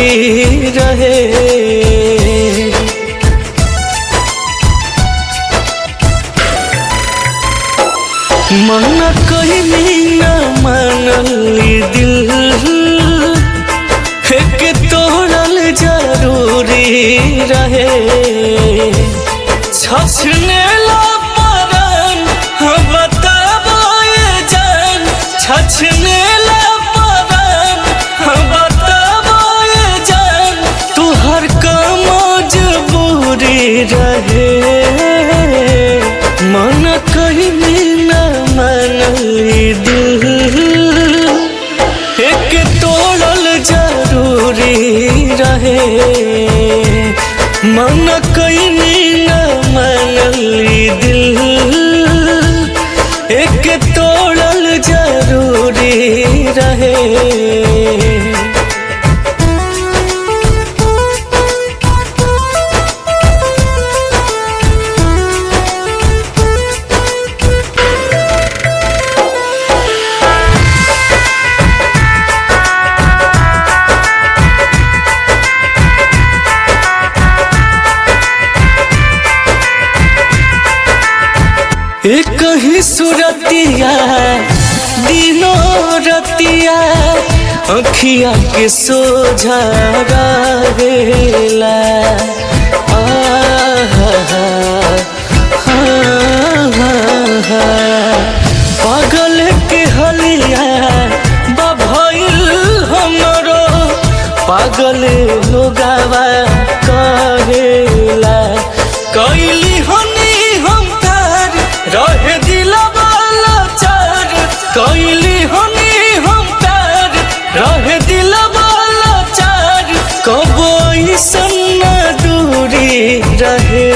जरूरी रहे। मना कहीं न मनली दिल के तोड़ल जरूरी रहे। छछने ला परन बताबो ये जान, छछने ला परन बताबो ये जान, तुहर का मजबूरी रहे। मन कहीं न मनली दिल के तोड़ल जरूरी रहे। मन कहीं न मनली दिल एक तोड़ल जरूरी रहे। एक ही सुरतिया दिनों रतिया अखिया के सोझा रहेला। पागल के हलिया बभइल हमरो, पागल लोगावा कहेला। कैली हनी हम रहे दिलवा लाचार, कैली हनी हम प्यार रहे दिलवा लाचार। कब ऐसन दूरी रहे।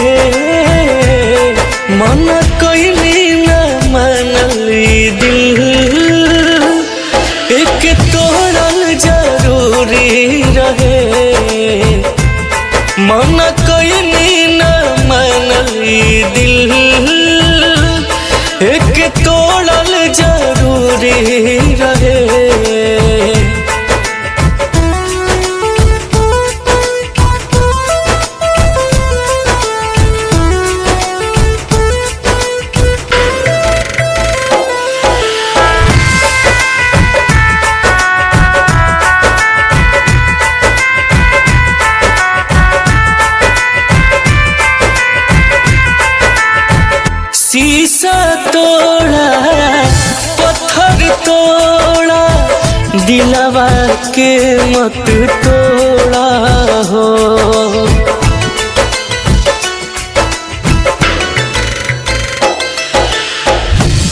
मन कैली न मनली दिल एक तोड़ल जरूरी रहे। मन कैली न मनली दिल एक तोड़ल जरूरी रहे। शीशा तोड़ा पत्थर तोड़ा, दिलवा के मत तोड़ा हो।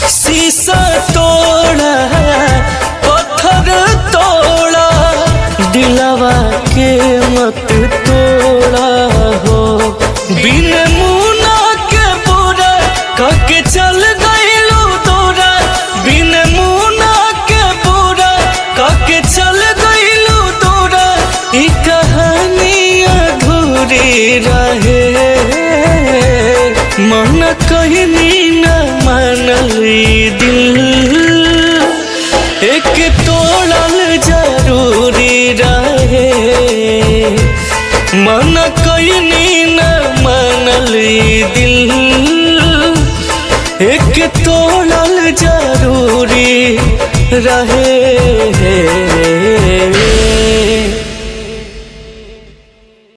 शीशा तोड़ा पत्थर तोड़ा, दिलवा के मत तोड़ा हो। बिन मुना के बुरा कके चल गइलू दूरा, बिन मुना के बुरा कके चल गइलू दूरा। ई कहानी अधूरी रहे। मन कहीं न मनली दिल एक तोड़ल जरूरी रहे। मन कहीं न मनली दिल एक तोड़ल जरूरी रहे।